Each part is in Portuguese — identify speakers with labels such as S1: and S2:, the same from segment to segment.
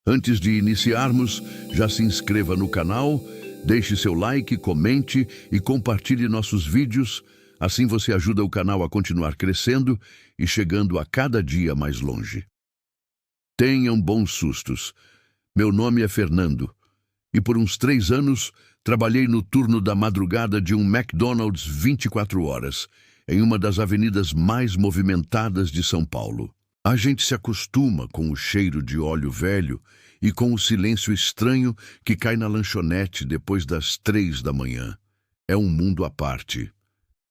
S1: Antes de iniciarmos, já se inscreva no canal, deixe seu like, comente e compartilhe nossos vídeos. Assim você ajuda o canal a continuar crescendo e chegando a cada dia mais longe. Tenham bons sustos. Meu nome é Fernando e por uns 3 anos trabalhei no turno da madrugada de um McDonald's 24 horas, em uma das avenidas mais movimentadas de São Paulo. A gente se acostuma com o cheiro de óleo velho e com o silêncio estranho que cai na lanchonete depois das 3 da manhã. É um mundo à parte.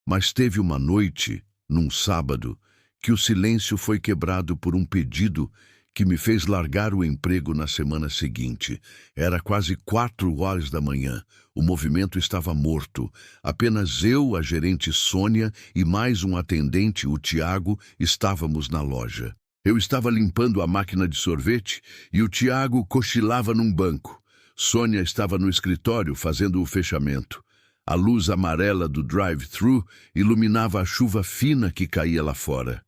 S1: Mas teve uma noite, num sábado, que o silêncio foi quebrado por um pedido que me fez largar o emprego na semana seguinte. Era quase 4 horas da manhã. O movimento estava morto. Apenas eu, a gerente Sônia e mais um atendente, o Tiago, estávamos na loja. Eu estava limpando a máquina de sorvete e o Tiago cochilava num banco. Sônia estava no escritório fazendo o fechamento. A luz amarela do drive-thru iluminava a chuva fina que caía lá fora.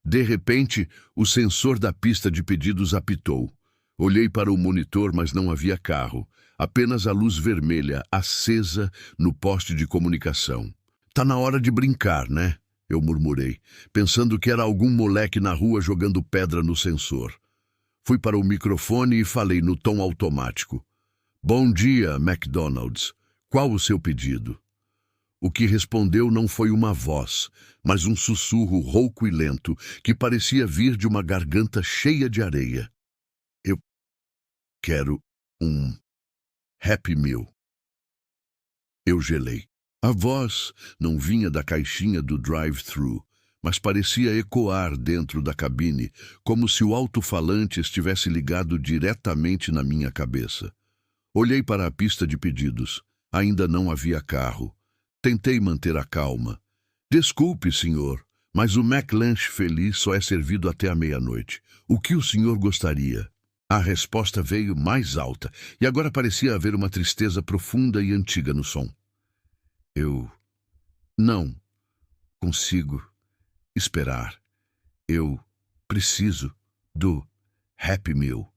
S1: De repente, o sensor da pista de pedidos apitou. Olhei para o monitor, mas não havia carro. Apenas a luz vermelha acesa no poste de comunicação. Tá na hora de brincar, né? Eu murmurei, pensando que era algum moleque na rua jogando pedra no sensor. Fui para o microfone e falei no tom automático. Bom dia, McDonald's. Qual o seu pedido? O que respondeu não foi uma voz, mas um sussurro rouco e lento que parecia vir de uma garganta cheia de areia. Eu quero um Happy Meal. Eu gelei. A voz não vinha da caixinha do drive-thru, mas parecia ecoar dentro da cabine, como se o alto-falante estivesse ligado diretamente na minha cabeça. Olhei para a pista de pedidos. Ainda não havia carro. Tentei manter a calma. Desculpe, senhor, mas o McLanche Feliz só é servido até a meia-noite. O que o senhor gostaria? A resposta veio mais alta, e agora parecia haver uma tristeza profunda e antiga no som. Eu não consigo esperar. Eu preciso do Happy Meal.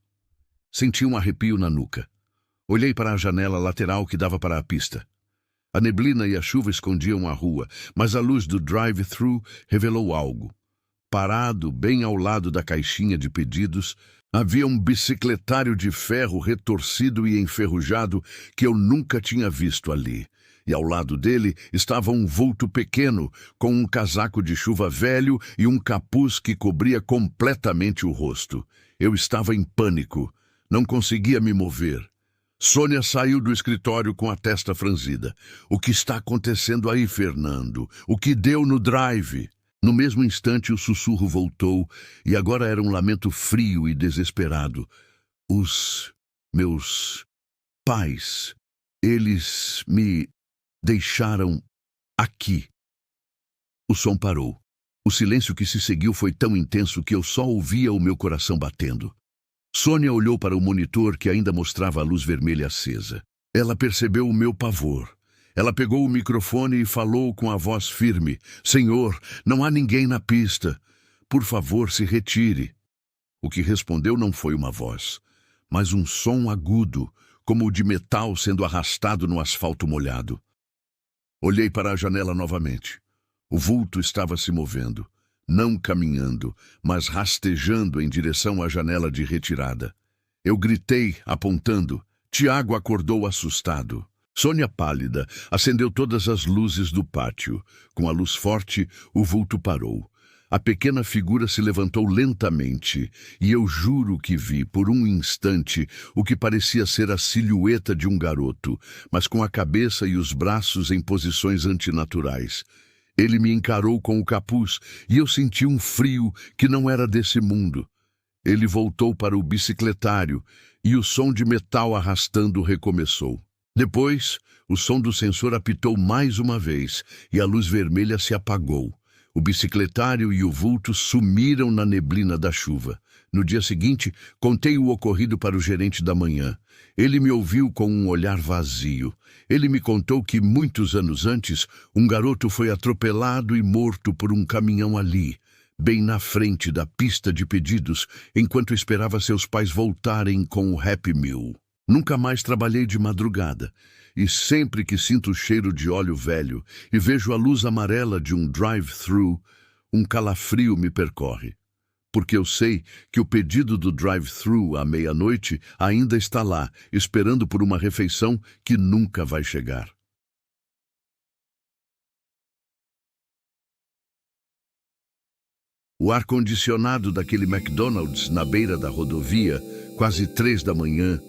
S1: Senti um arrepio na nuca. Olhei para a janela lateral que dava para a pista. A neblina e a chuva escondiam a rua, mas a luz do drive-thru revelou algo. Parado, bem ao lado da caixinha de pedidos, havia um bicicletário de ferro retorcido e enferrujado que eu nunca tinha visto ali. E ao lado dele estava um vulto pequeno, com um casaco de chuva velho e um capuz que cobria completamente o rosto. Eu estava em pânico. Não conseguia me mover. Sônia saiu do escritório com a testa franzida. O que está acontecendo aí, Fernando? O que deu no drive? No mesmo instante, o sussurro voltou, e agora era um lamento frio e desesperado. Os meus pais, eles me deixaram aqui. O som parou. O silêncio que se seguiu foi tão intenso que eu só ouvia o meu coração batendo. Sônia olhou para o monitor que ainda mostrava a luz vermelha acesa. Ela percebeu o meu pavor. Ela pegou o microfone e falou com a voz firme. Senhor, não há ninguém na pista. Por favor, se retire. O que respondeu não foi uma voz, mas um som agudo, como o de metal sendo arrastado no asfalto molhado. Olhei para a janela novamente. O vulto estava se movendo. Não caminhando, mas rastejando em direção à janela de retirada. Eu gritei, apontando. Tiago acordou assustado. Sônia, pálida, acendeu todas as luzes do pátio. Com a luz forte, o vulto parou. A pequena figura se levantou lentamente, e eu juro que vi, por um instante, o que parecia ser a silhueta de um garoto, mas com a cabeça e os braços em posições antinaturais. Ele me encarou com o capuz e eu senti um frio que não era desse mundo. Ele voltou para o bicicletário e o som de metal arrastando recomeçou. Depois, o som do sensor apitou mais uma vez e a luz vermelha se apagou. O bicicletário e o vulto sumiram na neblina da chuva. No dia seguinte, contei o ocorrido para o gerente da manhã. Ele me ouviu com um olhar vazio. Ele me contou que, muitos anos antes, um garoto foi atropelado e morto por um caminhão ali, bem na frente da pista de pedidos, enquanto esperava seus pais voltarem com o Happy Meal. Nunca mais trabalhei de madrugada, e sempre que sinto o cheiro de óleo velho e vejo a luz amarela de um drive-thru, um calafrio me percorre. Porque eu sei que o pedido do drive-thru à meia-noite ainda está lá, esperando por uma refeição que nunca vai chegar. O ar-condicionado daquele McDonald's na beira da rodovia, quase 3 da manhã,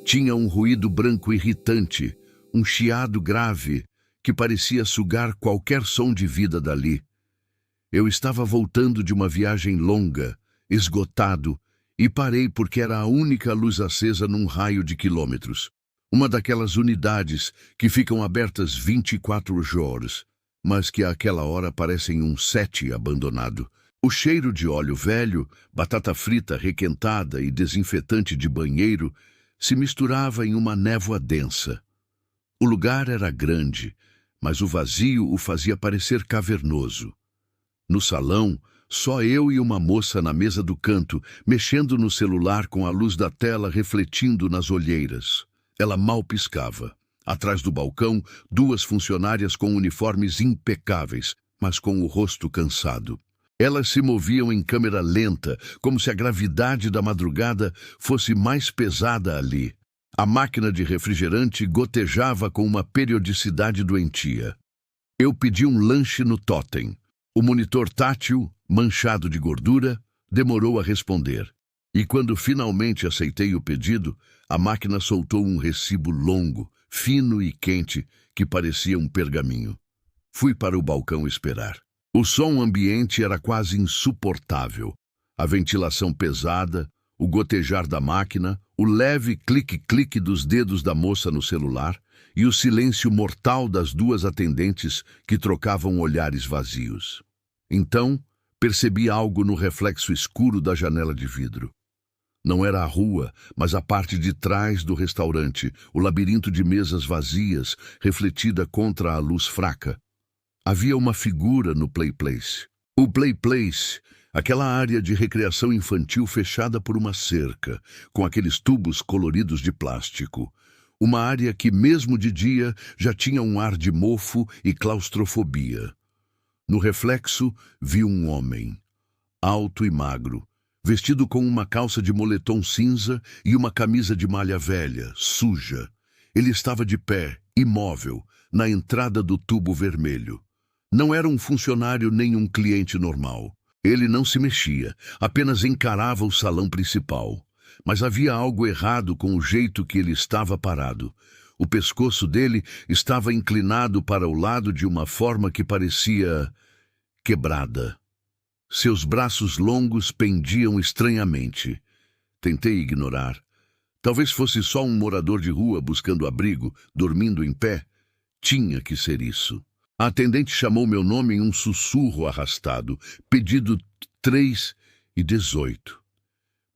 S1: tinha um ruído branco irritante, um chiado grave que parecia sugar qualquer som de vida dali. Eu estava voltando de uma viagem longa, esgotado, e parei porque era a única luz acesa num raio de quilômetros. Uma daquelas unidades que ficam abertas 24 horas, mas que àquela hora parecem um set abandonado. O cheiro de óleo velho, batata frita requentada e desinfetante de banheiro se misturava em uma névoa densa. O lugar era grande, mas o vazio o fazia parecer cavernoso. No salão, só eu e uma moça na mesa do canto, mexendo no celular com a luz da tela refletindo nas olheiras. Ela mal piscava. Atrás do balcão, 2 funcionárias com uniformes impecáveis, mas com o rosto cansado. Elas se moviam em câmera lenta, como se a gravidade da madrugada fosse mais pesada ali. A máquina de refrigerante gotejava com uma periodicidade doentia. Eu pedi um lanche no totem. O monitor tátil, manchado de gordura, demorou a responder. E quando finalmente aceitei o pedido, a máquina soltou um recibo longo, fino e quente, que parecia um pergaminho. Fui para o balcão esperar. O som ambiente era quase insuportável. A ventilação pesada, o gotejar da máquina, o leve clique-clique dos dedos da moça no celular e o silêncio mortal das 2 atendentes que trocavam olhares vazios. Então, percebi algo no reflexo escuro da janela de vidro. Não era a rua, mas a parte de trás do restaurante, o labirinto de mesas vazias, refletida contra a luz fraca. Havia uma figura no Play Place. O Play Place, aquela área de recreação infantil fechada por uma cerca, com aqueles tubos coloridos de plástico. Uma área que, mesmo de dia, já tinha um ar de mofo e claustrofobia. No reflexo, vi um homem, alto e magro, vestido com uma calça de moletom cinza e uma camisa de malha velha, suja. Ele estava de pé, imóvel, na entrada do tubo vermelho. Não era um funcionário nem um cliente normal. Ele não se mexia, apenas encarava o salão principal. Mas havia algo errado com o jeito que ele estava parado. O pescoço dele estava inclinado para o lado de uma forma que parecia quebrada. Seus braços longos pendiam estranhamente. Tentei ignorar. Talvez fosse só um morador de rua buscando abrigo, dormindo em pé. Tinha que ser isso. A atendente chamou meu nome em um sussurro arrastado. Pedido 3:18.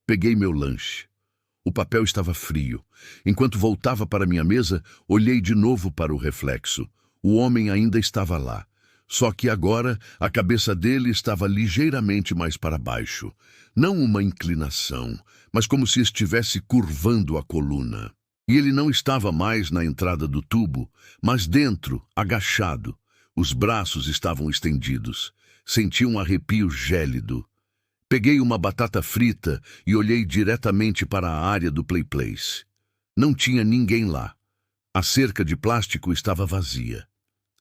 S1: Peguei meu lanche. O papel estava frio. Enquanto voltava para minha mesa, olhei de novo para o reflexo. O homem ainda estava lá. Só que agora a cabeça dele estava ligeiramente mais para baixo. Não uma inclinação, mas como se estivesse curvando a coluna. E ele não estava mais na entrada do tubo, mas dentro, agachado. Os braços estavam estendidos. Senti um arrepio gélido. Peguei uma batata frita e olhei diretamente para a área do Play Place. Não tinha ninguém lá. A cerca de plástico estava vazia.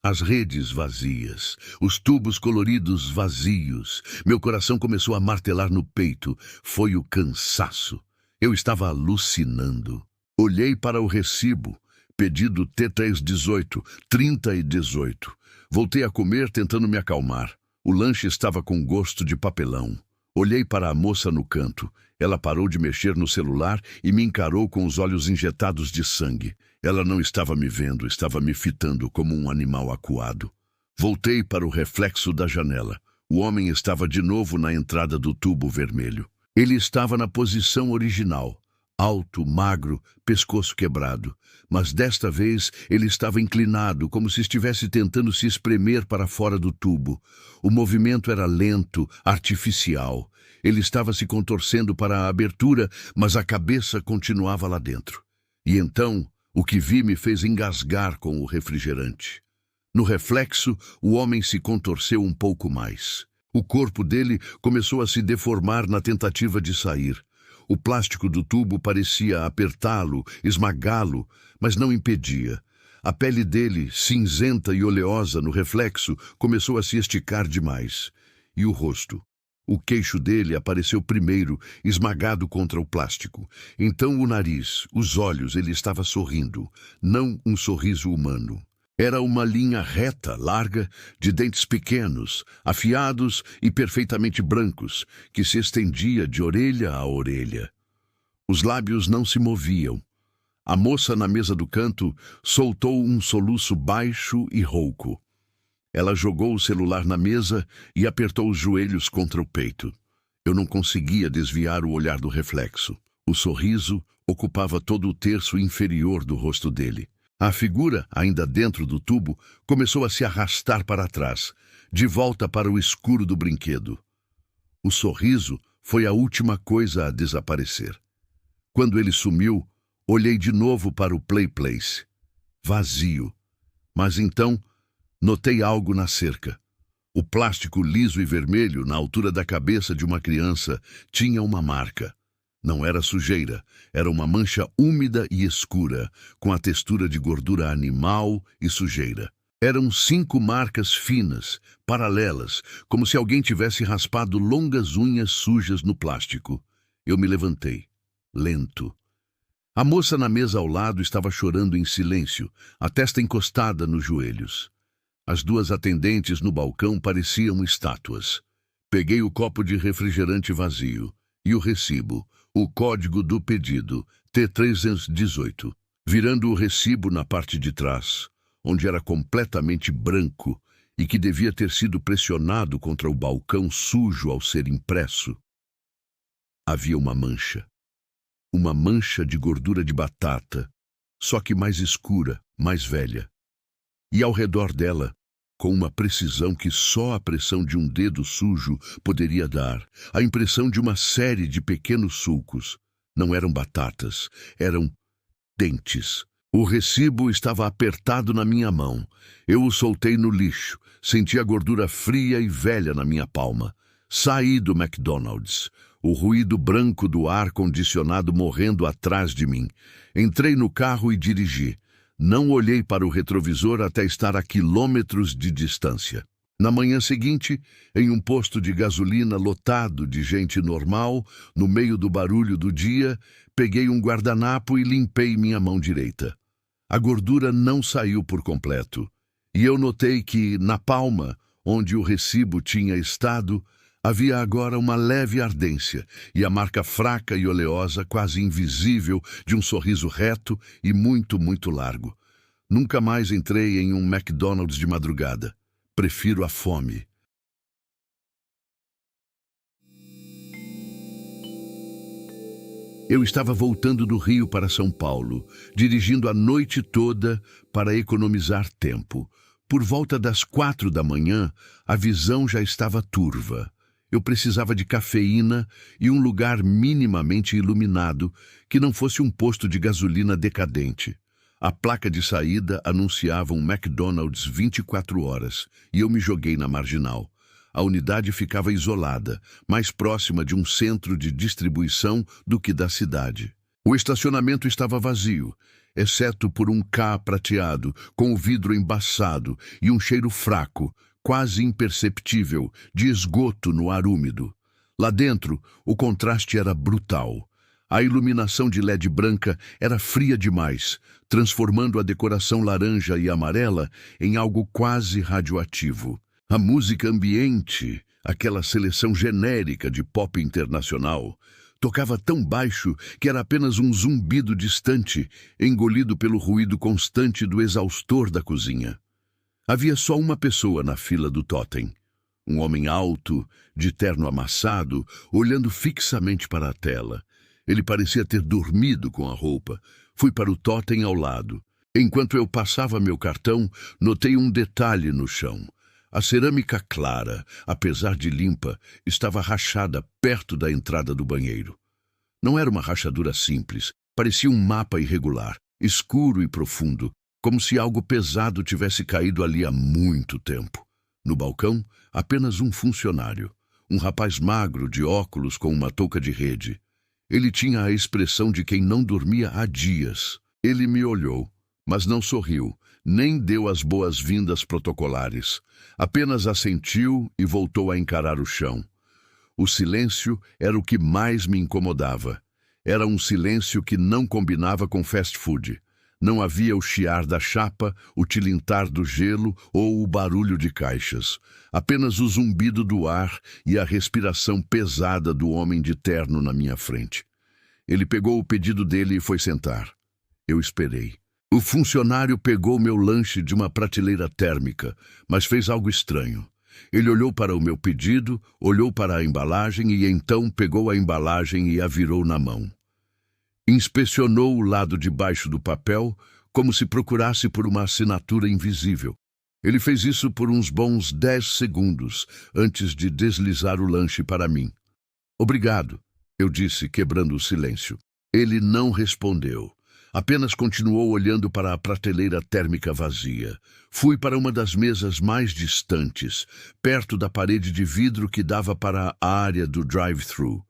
S1: As redes vazias, os tubos coloridos vazios. Meu coração começou a martelar no peito. Foi o cansaço. Eu estava alucinando. Olhei para o recibo. Pedido T318, 30:18. Voltei a comer tentando me acalmar. O lanche estava com gosto de papelão. Olhei para a moça no canto. Ela parou de mexer no celular e me encarou com os olhos injetados de sangue. Ela não estava me vendo, estava me fitando como um animal acuado. Voltei para o reflexo da janela. O homem estava de novo na entrada do tubo vermelho. Ele estava na posição original, alto, magro, pescoço quebrado. Mas desta vez ele estava inclinado, como se estivesse tentando se espremer para fora do tubo. O movimento era lento, artificial. Ele estava se contorcendo para a abertura, mas a cabeça continuava lá dentro. E então, o que vi me fez engasgar com o refrigerante. No reflexo, o homem se contorceu um pouco mais. O corpo dele começou a se deformar na tentativa de sair. O plástico do tubo parecia apertá-lo, esmagá-lo, mas não impedia. A pele dele, cinzenta e oleosa no reflexo, começou a se esticar demais. E o rosto? O queixo dele apareceu primeiro, esmagado contra o plástico. Então o nariz, os olhos, ele estava sorrindo, não um sorriso humano. Era uma linha reta, larga, de dentes pequenos, afiados e perfeitamente brancos, que se estendia de orelha a orelha. Os lábios não se moviam. A moça na mesa do canto soltou um soluço baixo e rouco. Ela jogou o celular na mesa e apertou os joelhos contra o peito. Eu não conseguia desviar o olhar do reflexo. O sorriso ocupava todo o terço inferior do rosto dele. A figura, ainda dentro do tubo, começou a se arrastar para trás, de volta para o escuro do brinquedo. O sorriso foi a última coisa a desaparecer. Quando ele sumiu, olhei de novo para o Playplace. Vazio. Mas então, notei algo na cerca. O plástico liso e vermelho, na altura da cabeça de uma criança, tinha uma marca. Não era sujeira, era uma mancha úmida e escura, com a textura de gordura animal e sujeira. Eram 5 marcas finas, paralelas, como se alguém tivesse raspado longas unhas sujas no plástico. Eu me levantei, lento. A moça na mesa ao lado estava chorando em silêncio, a testa encostada nos joelhos. As 2 atendentes no balcão pareciam estátuas. Peguei o copo de refrigerante vazio e o recibo, o código do pedido, T318. Virando o recibo na parte de trás, onde era completamente branco e que devia ter sido pressionado contra o balcão sujo ao ser impresso, havia uma mancha. Uma mancha de gordura de batata, só que mais escura, mais velha. E ao redor dela, com uma precisão que só a pressão de um dedo sujo poderia dar, a impressão de uma série de pequenos sulcos. Não eram batatas, eram dentes. O recibo estava apertado na minha mão. Eu o soltei no lixo, senti a gordura fria e velha na minha palma. Saí do McDonald's, o ruído branco do ar-condicionado morrendo atrás de mim. Entrei no carro e dirigi. Não olhei para o retrovisor até estar a quilômetros de distância. Na manhã seguinte, em um posto de gasolina lotado de gente normal, no meio do barulho do dia, peguei um guardanapo e limpei minha mão direita. A gordura não saiu por completo, e eu notei que, na palma, onde o recibo tinha estado, havia agora uma leve ardência e a marca fraca e oleosa, quase invisível, de um sorriso reto e muito, muito largo. Nunca mais entrei em um McDonald's de madrugada. Prefiro a fome. Eu estava voltando do Rio para São Paulo, dirigindo a noite toda para economizar tempo. Por volta das 4 da manhã, a visão já estava turva. Eu precisava de cafeína e um lugar minimamente iluminado, que não fosse um posto de gasolina decadente. A placa de saída anunciava um McDonald's 24 horas, e eu me joguei na marginal. A unidade ficava isolada, mais próxima de um centro de distribuição do que da cidade. O estacionamento estava vazio, exceto por um K prateado, com o vidro embaçado e um cheiro fraco, quase imperceptível, de esgoto no ar úmido. Lá dentro, o contraste era brutal. A iluminação de LED branca era fria demais, transformando a decoração laranja e amarela em algo quase radioativo. A música ambiente, aquela seleção genérica de pop internacional, tocava tão baixo que era apenas um zumbido distante, engolido pelo ruído constante do exaustor da cozinha. Havia só uma pessoa na fila do totem. Um homem alto, de terno amassado, olhando fixamente para a tela. Ele parecia ter dormido com a roupa. Fui para o totem ao lado. Enquanto eu passava meu cartão, notei um detalhe no chão. A cerâmica clara, apesar de limpa, estava rachada perto da entrada do banheiro. Não era uma rachadura simples, parecia um mapa irregular, escuro e profundo, como se algo pesado tivesse caído ali há muito tempo. No balcão, apenas um funcionário, um rapaz magro de óculos com uma touca de rede. Ele tinha a expressão de quem não dormia há dias. Ele me olhou, mas não sorriu, nem deu as boas-vindas protocolares. Apenas assentiu e voltou a encarar o chão. O silêncio era o que mais me incomodava. Era um silêncio que não combinava com fast food. Não havia o chiar da chapa, o tilintar do gelo ou o barulho de caixas. Apenas o zumbido do ar e a respiração pesada do homem de terno na minha frente. Ele pegou o pedido dele e foi sentar. Eu esperei. O funcionário pegou meu lanche de uma prateleira térmica, mas fez algo estranho. Ele olhou para o meu pedido, olhou para a embalagem e então pegou a embalagem e a virou na mão. Inspecionou o lado de baixo do papel, como se procurasse por uma assinatura invisível. Ele fez isso por uns bons 10 segundos, antes de deslizar o lanche para mim. Obrigado, eu disse, quebrando o silêncio. Ele não respondeu. Apenas continuou olhando para a prateleira térmica vazia. Fui para uma das mesas mais distantes, perto da parede de vidro que dava para a área do drive-thru.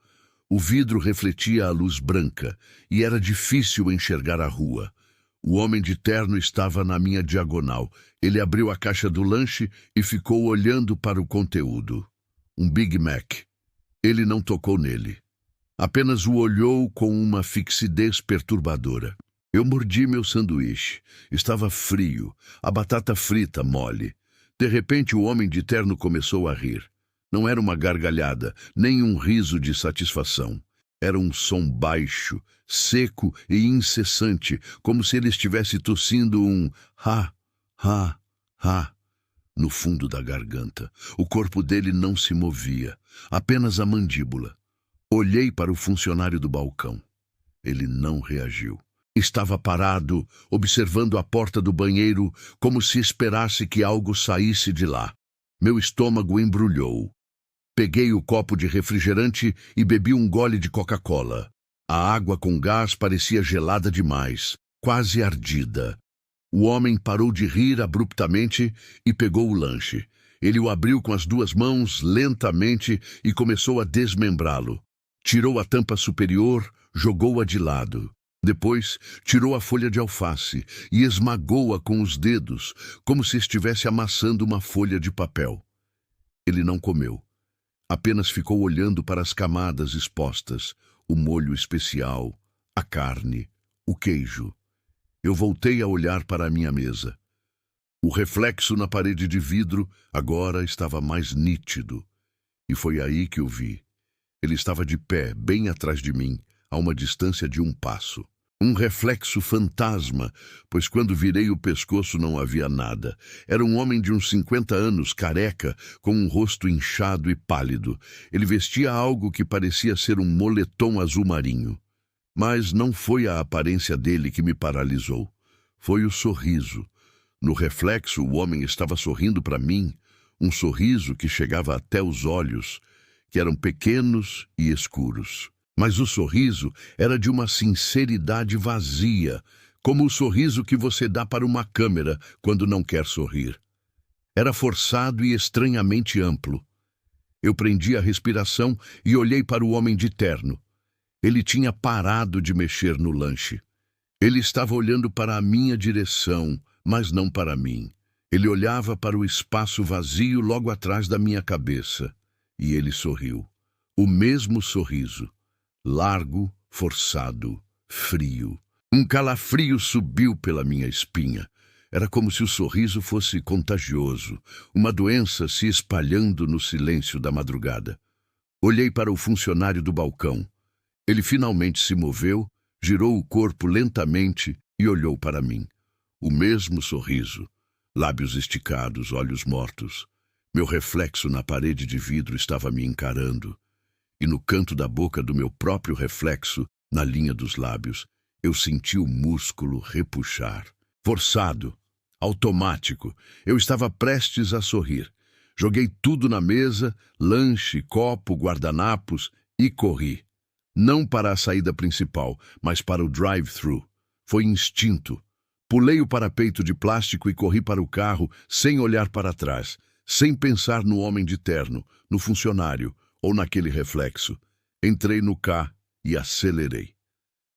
S1: O vidro refletia a luz branca e era difícil enxergar a rua. O homem de terno estava na minha diagonal. Ele abriu a caixa do lanche e ficou olhando para o conteúdo. Um Big Mac. Ele não tocou nele. Apenas o olhou com uma fixidez perturbadora. Eu mordi meu sanduíche. Estava frio, a batata frita mole. De repente, o homem de terno começou a rir. Não era uma gargalhada, nem um riso de satisfação. Era um som baixo, seco e incessante, como se ele estivesse tossindo um ha, ha, ha no fundo da garganta. O corpo dele não se movia, apenas a mandíbula. Olhei para o funcionário do balcão. Ele não reagiu. Estava parado, observando a porta do banheiro, como se esperasse que algo saísse de lá. Meu estômago embrulhou. Peguei o copo de refrigerante e bebi um gole de Coca-Cola. A água com gás parecia gelada demais, quase ardida. O homem parou de rir abruptamente e pegou o lanche. Ele o abriu com as 2 mãos, lentamente, e começou a desmembrá-lo. Tirou a tampa superior, jogou-a de lado. Depois, tirou a folha de alface e esmagou-a com os dedos, como se estivesse amassando uma folha de papel. Ele não comeu. Apenas ficou olhando para as camadas expostas, o molho especial, a carne, o queijo. Eu voltei a olhar para a minha mesa. O reflexo na parede de vidro agora estava mais nítido. E foi aí que o vi. Ele estava de pé, bem atrás de mim, a uma distância de 1 passo. Um reflexo fantasma, pois quando virei o pescoço não havia nada. Era um homem de uns 50 anos, careca, com um rosto inchado e pálido. Ele vestia algo que parecia ser um moletom azul marinho. Mas não foi a aparência dele que me paralisou. Foi o sorriso. No reflexo, o homem estava sorrindo para mim, um sorriso que chegava até os olhos, que eram pequenos e escuros. Mas o sorriso era de uma sinceridade vazia, como o sorriso que você dá para uma câmera quando não quer sorrir. Era forçado e estranhamente amplo. Eu prendi a respiração e olhei para o homem de terno. Ele tinha parado de mexer no lanche. Ele estava olhando para a minha direção, mas não para mim. Ele olhava para o espaço vazio logo atrás da minha cabeça. E ele sorriu. O mesmo sorriso. Largo, forçado, frio. Um calafrio subiu pela minha espinha. Era como se o sorriso fosse contagioso, uma doença se espalhando no silêncio da madrugada. Olhei para o funcionário do balcão. Ele finalmente se moveu, girou o corpo lentamente e olhou para mim. O mesmo sorriso, lábios esticados, olhos mortos. Meu reflexo na parede de vidro estava me encarando. E no canto da boca do meu próprio reflexo Na linha dos lábios, eu senti o músculo repuxar. Forçado, automático, eu estava prestes a sorrir. Joguei tudo na mesa, lanche, copo, guardanapos e corri. Não para a saída principal, mas para o drive-thru. Foi instinto. Pulei o parapeito de plástico e corri para o carro sem olhar para trás, sem pensar no homem de terno, no funcionário ou naquele reflexo. Entrei no carro e acelerei.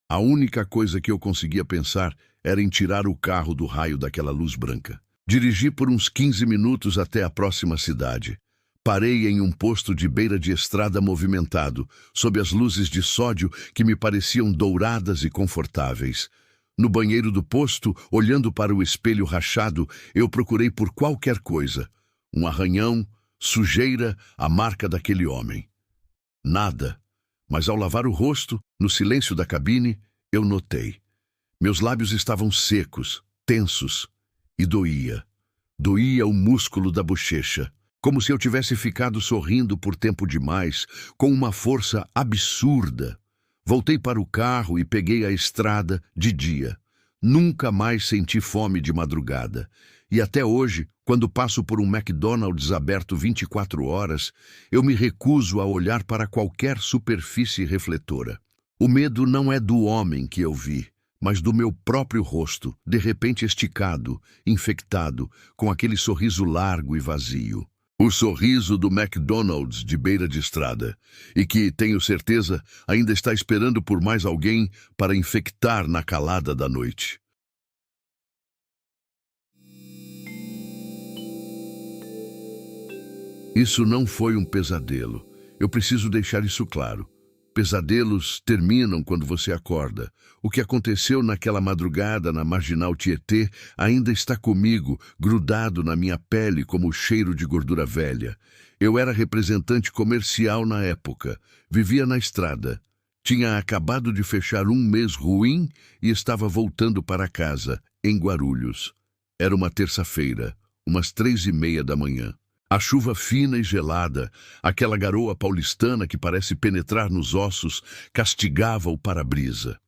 S1: A única coisa que eu conseguia pensar era em tirar o carro do raio daquela luz branca. Dirigi por uns 15 minutos até a próxima cidade. Parei em um posto de beira de estrada movimentado, sob as luzes de sódio que me pareciam douradas e confortáveis. No banheiro do posto, olhando para o espelho rachado, eu procurei por qualquer coisa. Um arranhão, sujeira, a marca daquele homem. Nada. Mas ao lavar o rosto, no silêncio da cabine, eu notei. Meus lábios estavam secos, tensos, e doía. Doía o músculo da bochecha, como se eu tivesse ficado sorrindo por tempo demais, com uma força absurda. Voltei para o carro e peguei a estrada de dia. Nunca mais senti fome de madrugada. E até hoje, quando passo por um McDonald's aberto 24 horas, eu me recuso a olhar para qualquer superfície refletora. O medo não é do homem que eu vi, mas do meu próprio rosto, de repente esticado, infectado, com aquele sorriso largo e vazio. O sorriso do McDonald's de beira de estrada, e que, tenho certeza, ainda está esperando por mais alguém para infectar na calada da noite. Isso não foi um pesadelo. Eu preciso deixar isso claro. Pesadelos terminam quando você acorda. O que aconteceu naquela madrugada na Marginal Tietê ainda está comigo, grudado na minha pele como o cheiro de gordura velha. Eu era representante comercial na época. Vivia na estrada. Tinha acabado de fechar um mês ruim e estava voltando para casa, em Guarulhos. Era uma terça-feira, umas 3:30 da manhã. A chuva fina e gelada, aquela garoa paulistana que parece penetrar nos ossos, castigava o para-brisa.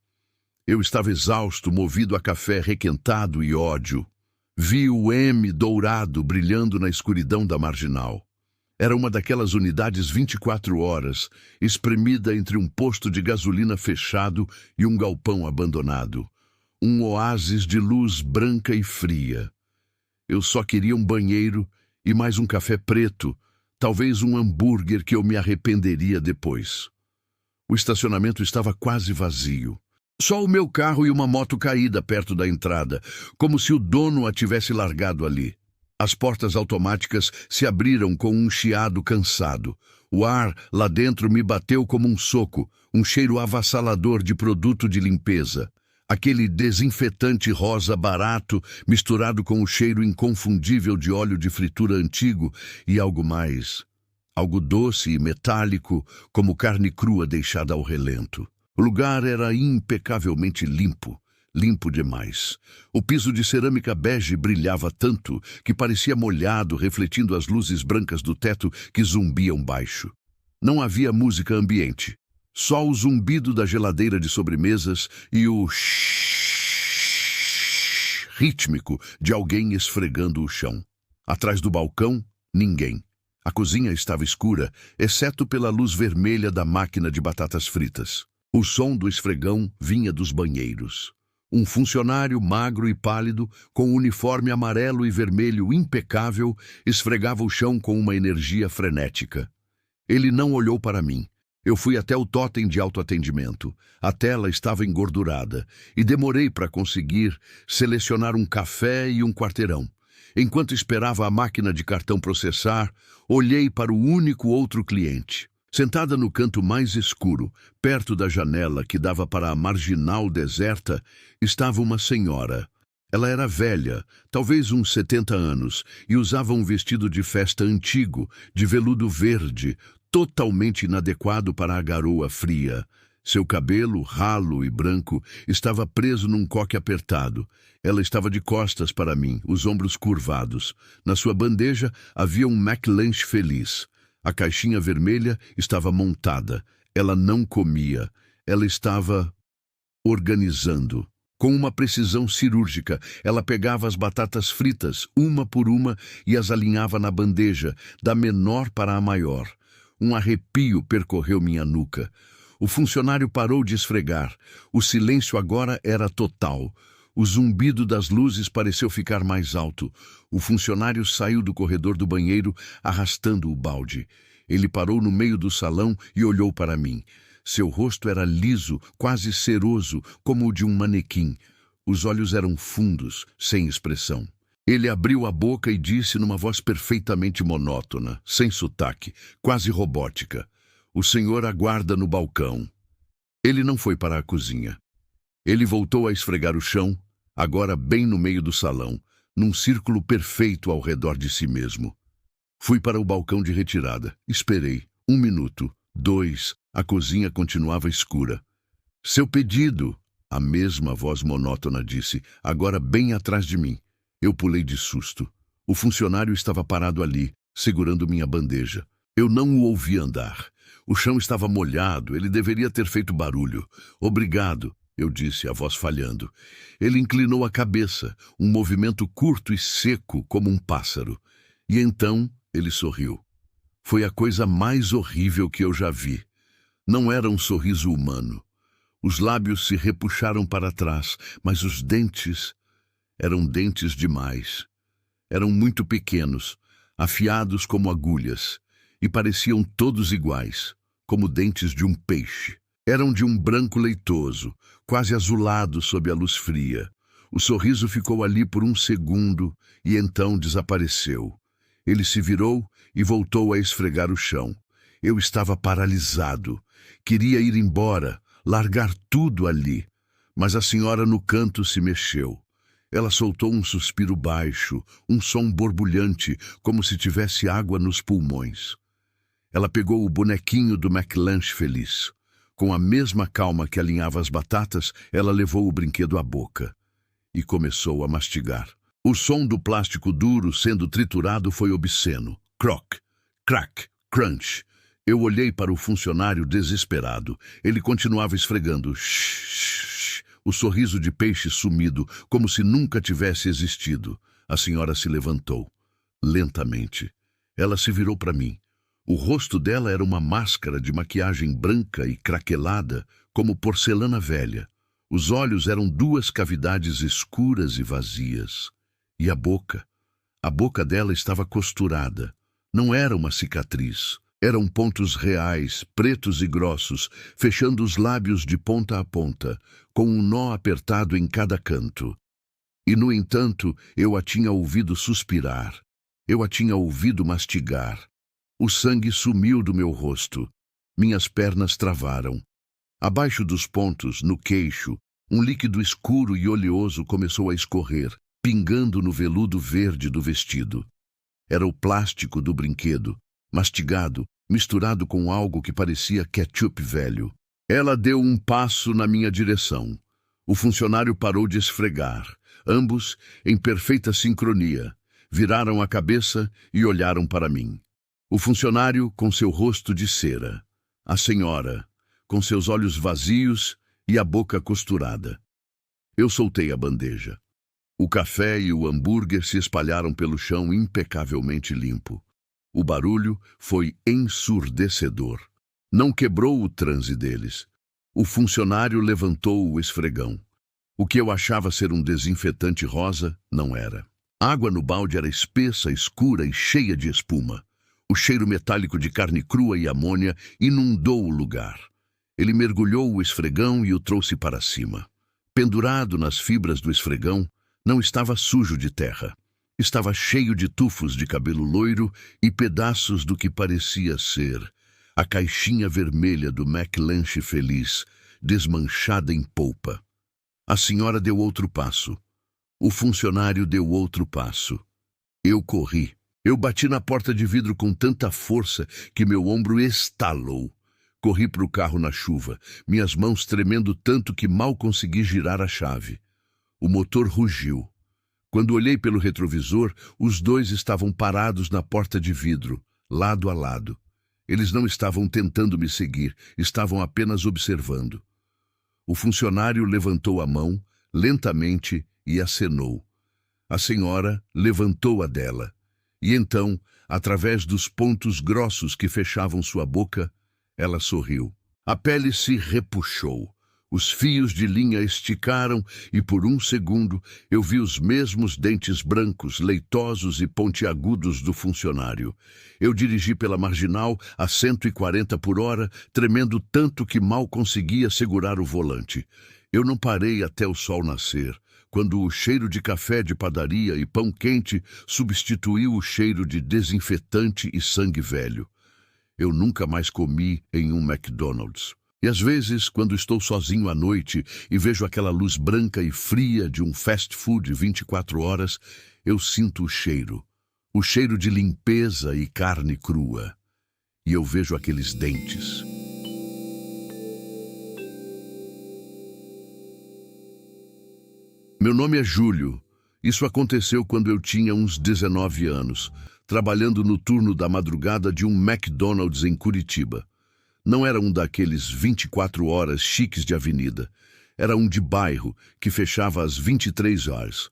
S1: Eu estava exausto, movido a café requentado e ódio. Vi o M dourado brilhando na escuridão da Marginal. Era uma daquelas unidades 24 horas, espremida entre um posto de gasolina fechado e um galpão abandonado. Um oásis de luz branca e fria. Eu só queria um banheiro e mais um café preto, talvez um hambúrguer que eu me arrependeria depois. O estacionamento estava quase vazio. Só o meu carro e uma moto caída perto da entrada, como se o dono a tivesse largado ali. As portas automáticas se abriram com um chiado cansado. O ar lá dentro me bateu como um soco, um cheiro avassalador de produto de limpeza. Aquele desinfetante rosa barato misturado com o cheiro inconfundível de óleo de fritura antigo e algo mais. Algo doce e metálico, como carne crua deixada ao relento. O lugar era impecavelmente limpo, limpo demais. O piso de cerâmica bege brilhava tanto que parecia molhado, refletindo as luzes brancas do teto que zumbiam baixo. Não havia música ambiente. Só o zumbido da geladeira de sobremesas e o rítmico de alguém esfregando o chão. Atrás do balcão, ninguém. A cozinha estava escura, exceto pela luz vermelha da máquina de batatas fritas. O som do esfregão vinha dos banheiros. Um funcionário magro e pálido, com um uniforme amarelo e vermelho impecável, esfregava o chão com uma energia frenética. Ele não olhou para mim. Eu fui até o tótem de autoatendimento. A tela estava engordurada e demorei para conseguir selecionar um café e um quarteirão. Enquanto esperava a máquina de cartão processar, olhei para o único outro cliente. Sentada no canto mais escuro, perto da janela que dava para a Marginal deserta, estava uma senhora. Ela era velha, talvez uns 70 anos, e usava um vestido de festa antigo, de veludo verde, totalmente inadequado para a garoa fria. Seu cabelo, ralo e branco, estava preso num coque apertado. Ela estava de costas para mim, os ombros curvados. Na sua bandeja havia um McLanche feliz. A caixinha vermelha estava montada. Ela não comia. Ela estava organizando. Com uma precisão cirúrgica, ela pegava as batatas fritas, uma por uma, e as alinhava na bandeja, da menor para a maior. Um arrepio percorreu minha nuca. O funcionário parou de esfregar. O silêncio agora era total. O zumbido das luzes pareceu ficar mais alto. O funcionário saiu do corredor do banheiro, arrastando o balde. Ele parou no meio do salão e olhou para mim. Seu rosto era liso, quase ceroso, como o de um manequim. Os olhos eram fundos, sem expressão. Ele abriu a boca e disse numa voz perfeitamente monótona, sem sotaque, quase robótica: "O senhor aguarda no balcão." Ele não foi para a cozinha. Ele voltou a esfregar o chão, agora bem no meio do salão, num círculo perfeito ao redor de si mesmo. Fui para o balcão de retirada. Esperei. 1 minuto. 2. A cozinha continuava escura. "Seu pedido," a mesma voz monótona disse, agora bem atrás de mim. Eu pulei de susto. O funcionário estava parado ali, segurando minha bandeja. Eu não o ouvi andar. O chão estava molhado, ele deveria ter feito barulho. "Obrigado," eu disse, a voz falhando. Ele inclinou a cabeça, um movimento curto e seco como um pássaro. E então ele sorriu. Foi a coisa mais horrível que eu já vi. Não era um sorriso humano. Os lábios se repuxaram para trás, mas os dentes eram dentes demais. Eram muito pequenos, afiados como agulhas, e pareciam todos iguais, como dentes de um peixe. Eram de um branco leitoso, quase azulado sob a luz fria. O sorriso ficou ali por 1 segundo e então desapareceu. Ele se virou e voltou a esfregar o chão. Eu estava paralisado. Queria ir embora, largar tudo ali. Mas a senhora no canto se mexeu. Ela soltou um suspiro baixo, um som borbulhante, como se tivesse água nos pulmões. Ela pegou o bonequinho do McLanche feliz. Com a mesma calma que alinhava as batatas, ela levou o brinquedo à boca e começou a mastigar. O som do plástico duro sendo triturado foi obsceno. Croc, crack, crunch. Eu olhei para o funcionário desesperado. Ele continuava esfregando. Shhh. O sorriso de peixe sumido, como se nunca tivesse existido. A senhora se levantou. Lentamente. Ela se virou para mim. O rosto dela era uma máscara de maquiagem branca e craquelada, como porcelana velha. Os olhos eram 2 cavidades escuras e vazias. E a boca? A boca dela estava costurada. Não era uma cicatriz. Eram pontos reais, pretos e grossos, fechando os lábios de ponta a ponta, com um nó apertado em cada canto. E, no entanto, eu a tinha ouvido suspirar. Eu a tinha ouvido mastigar. O sangue sumiu do meu rosto. Minhas pernas travaram. Abaixo dos pontos, no queixo, um líquido escuro e oleoso começou a escorrer, pingando no veludo verde do vestido. Era o plástico do brinquedo, mastigado, misturado com algo que parecia ketchup velho. Ela deu um passo na minha direção. O funcionário parou de esfregar. Ambos, em perfeita sincronia, viraram a cabeça e olharam para mim. O funcionário com seu rosto de cera. A senhora, com seus olhos vazios e a boca costurada. Eu soltei a bandeja. O café e o hambúrguer se espalharam pelo chão impecavelmente limpo. O barulho foi ensurdecedor. Não quebrou o transe deles. O funcionário levantou o esfregão. O que eu achava ser um desinfetante rosa, não era. A água no balde era espessa, escura e cheia de espuma. O cheiro metálico de carne crua e amônia inundou o lugar. Ele mergulhou o esfregão e o trouxe para cima. Pendurado nas fibras do esfregão, não estava sujo de terra. Estava cheio de tufos de cabelo loiro e pedaços do que parecia ser a caixinha vermelha do McLanche feliz, desmanchada em polpa. A senhora deu outro passo. O funcionário deu outro passo. Eu corri. Eu bati na porta de vidro com tanta força que meu ombro estalou. Corri para o carro na chuva, minhas mãos tremendo tanto que mal consegui girar a chave. O motor rugiu. Quando olhei pelo retrovisor, os dois estavam parados na porta de vidro, lado a lado. Eles não estavam tentando me seguir, estavam apenas observando. O funcionário levantou a mão, lentamente, e acenou. A senhora levantou a dela. E então, através dos pontos grossos que fechavam sua boca, ela sorriu. A pele se repuxou. Os fios de linha esticaram e, por um segundo, eu vi os mesmos dentes brancos, leitosos e pontiagudos do funcionário. Eu dirigi pela marginal a 140 por hora, tremendo tanto que mal conseguia segurar o volante. Eu não parei até o sol nascer, quando o cheiro de café de padaria e pão quente substituiu o cheiro de desinfetante e sangue velho. Eu nunca mais comi em um McDonald's. E às vezes, quando estou sozinho à noite e vejo aquela luz branca e fria de um fast food 24 horas, eu sinto o cheiro de limpeza e carne crua. E eu vejo aqueles dentes. Meu nome é Júlio. Isso aconteceu quando eu tinha uns 19 anos, trabalhando no turno da madrugada de um McDonald's em Curitiba. Não era um daqueles 24 horas chiques de avenida. Era um de bairro, que fechava às 23 horas.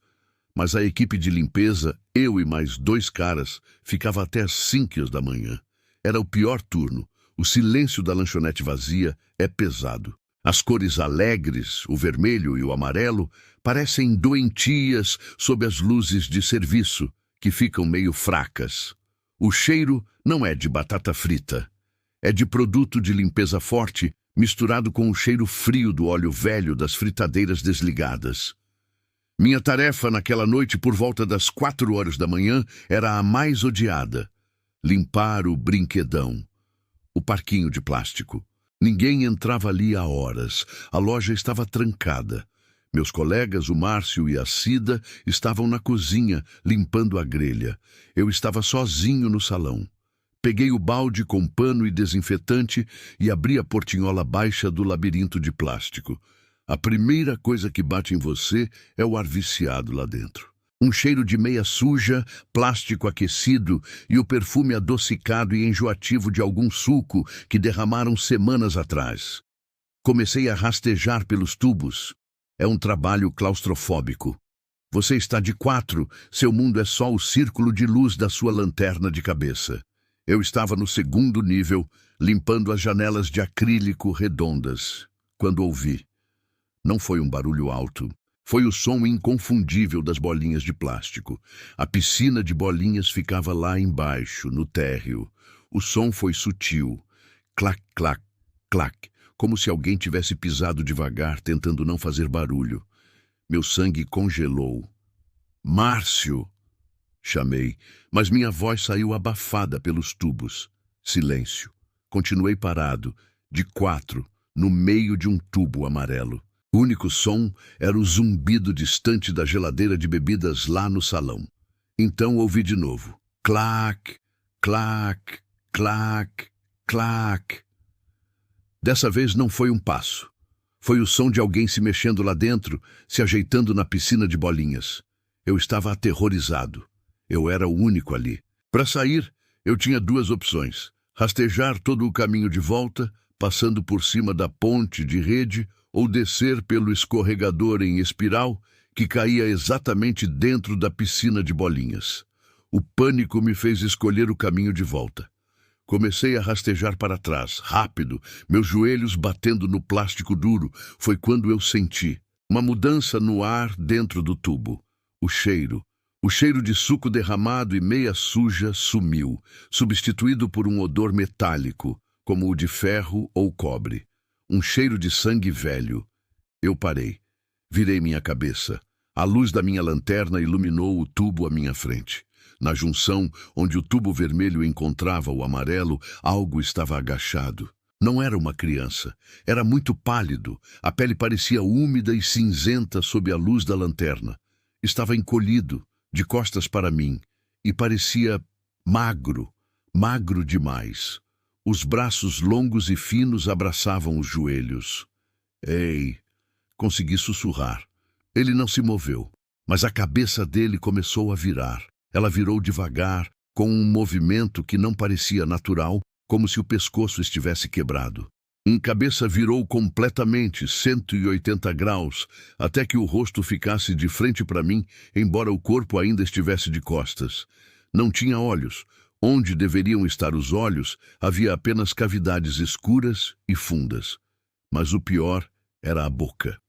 S1: Mas a equipe de limpeza, eu e mais 2 caras, ficava até às 5 da manhã. Era o pior turno. O silêncio da lanchonete vazia é pesado. As cores alegres, o vermelho e o amarelo, parecem doentias sob as luzes de serviço, que ficam meio fracas. O cheiro não é de batata frita. É de produto de limpeza forte, misturado com o cheiro frio do óleo velho das fritadeiras desligadas. Minha tarefa naquela noite, por volta das 4 horas da manhã, era a mais odiada: limpar o brinquedão, o parquinho de plástico. Ninguém entrava ali há horas. A loja estava trancada. Meus colegas, o Márcio e a Cida, estavam na cozinha, limpando a grelha. Eu estava sozinho no salão. Peguei o balde com pano e desinfetante e abri a portinhola baixa do labirinto de plástico. A primeira coisa que bate em você é o ar viciado lá dentro. Um cheiro de meia suja, plástico aquecido e o perfume adocicado e enjoativo de algum suco que derramaram semanas atrás. Comecei a rastejar pelos tubos. É um trabalho claustrofóbico. Você está de 4, seu mundo é só o círculo de luz da sua lanterna de cabeça. Eu estava no 2º nível, limpando as janelas de acrílico redondas, quando ouvi. Não foi um barulho alto. Foi o som inconfundível das bolinhas de plástico. A piscina de bolinhas ficava lá embaixo, no térreo. O som foi sutil. Clac, clac, clac, como se alguém tivesse pisado devagar, tentando não fazer barulho. Meu sangue congelou. Márcio! Chamei, mas minha voz saiu abafada pelos tubos. Silêncio. Continuei parado, de 4, no meio de um tubo amarelo. O único som era o zumbido distante da geladeira de bebidas lá no salão. Então ouvi de novo. Clac, clac, clac, clac. Dessa vez não foi um passo. Foi o som de alguém se mexendo lá dentro, se ajeitando na piscina de bolinhas. Eu estava aterrorizado. Eu era o único ali. Para sair, eu tinha 2 opções: rastejar todo o caminho de volta, passando por cima da ponte de rede, ou descer pelo escorregador em espiral, que caía exatamente dentro da piscina de bolinhas. O pânico me fez escolher o caminho de volta. Comecei a rastejar para trás, rápido, meus joelhos batendo no plástico duro. Foi quando eu senti uma mudança no ar dentro do tubo. O cheiro de suco derramado e meia suja sumiu, substituído por um odor metálico, como o de ferro ou cobre. Um cheiro de sangue velho. Eu parei. Virei minha cabeça. A luz da minha lanterna iluminou o tubo à minha frente. Na junção, onde o tubo vermelho encontrava o amarelo, algo estava agachado. Não era uma criança. Era muito pálido. A pele parecia úmida e cinzenta sob a luz da lanterna. Estava encolhido, de costas para mim, e parecia magro, magro demais. Os braços longos e finos abraçavam os joelhos. Ei! Consegui sussurrar. Ele não se moveu, mas a cabeça dele começou a virar. Ela virou devagar, com um movimento que não parecia natural, como se o pescoço estivesse quebrado. Minha cabeça virou completamente 180 graus, até que o rosto ficasse de frente para mim, embora o corpo ainda estivesse de costas. Não tinha olhos. Onde deveriam estar os olhos, havia apenas cavidades escuras e fundas. Mas o pior era a boca.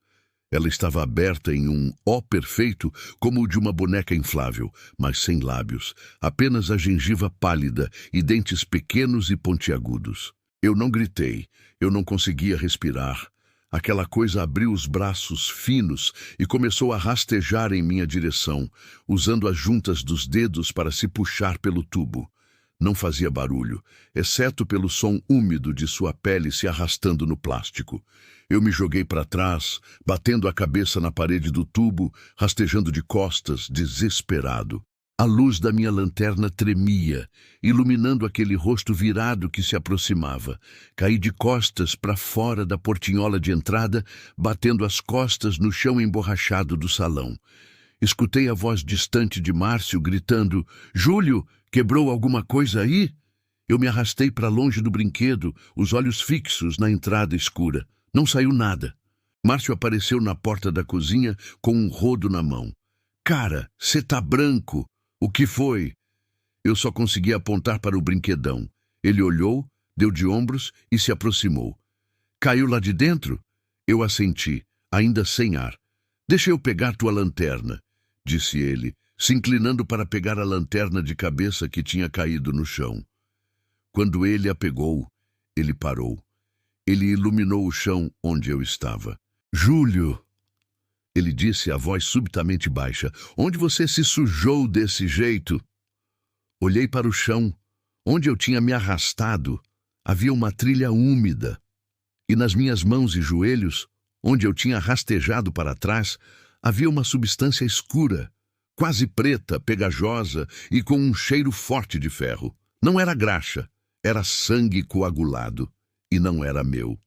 S1: Ela estava aberta em um O perfeito, como o de uma boneca inflável, mas sem lábios, apenas a gengiva pálida e dentes pequenos e pontiagudos. Eu não gritei, eu não conseguia respirar. Aquela coisa abriu os braços finos e começou a rastejar em minha direção, usando as juntas dos dedos para se puxar pelo tubo. Não fazia barulho, exceto pelo som úmido de sua pele se arrastando no plástico. Eu me joguei para trás, batendo a cabeça na parede do tubo, rastejando de costas, desesperado. A luz da minha lanterna tremia, iluminando aquele rosto virado que se aproximava. Caí de costas para fora da portinhola de entrada, batendo as costas no chão emborrachado do salão. Escutei a voz distante de Márcio gritando: "Júlio, quebrou alguma coisa aí?" Eu me arrastei para longe do brinquedo, os olhos fixos na entrada escura. Não saiu nada. Márcio apareceu na porta da cozinha com um rodo na mão. "Cara, cê tá branco. O que foi?" Eu só consegui apontar para o brinquedão. Ele olhou, deu de ombros e se aproximou. "Caiu lá de dentro?" Eu assenti, ainda sem ar. "Deixa eu pegar tua lanterna", disse ele, se inclinando para pegar a lanterna de cabeça que tinha caído no chão. Quando ele a pegou, ele parou. Ele iluminou o chão onde eu estava. "Júlio", ele disse, a voz subitamente baixa, "onde você se sujou desse jeito?" Olhei para o chão. Onde eu tinha me arrastado, havia uma trilha úmida. E nas minhas mãos e joelhos, onde eu tinha rastejado para trás, havia uma substância escura, quase preta, pegajosa e com um cheiro forte de ferro. Não era graxa, era sangue coagulado. E não era meu.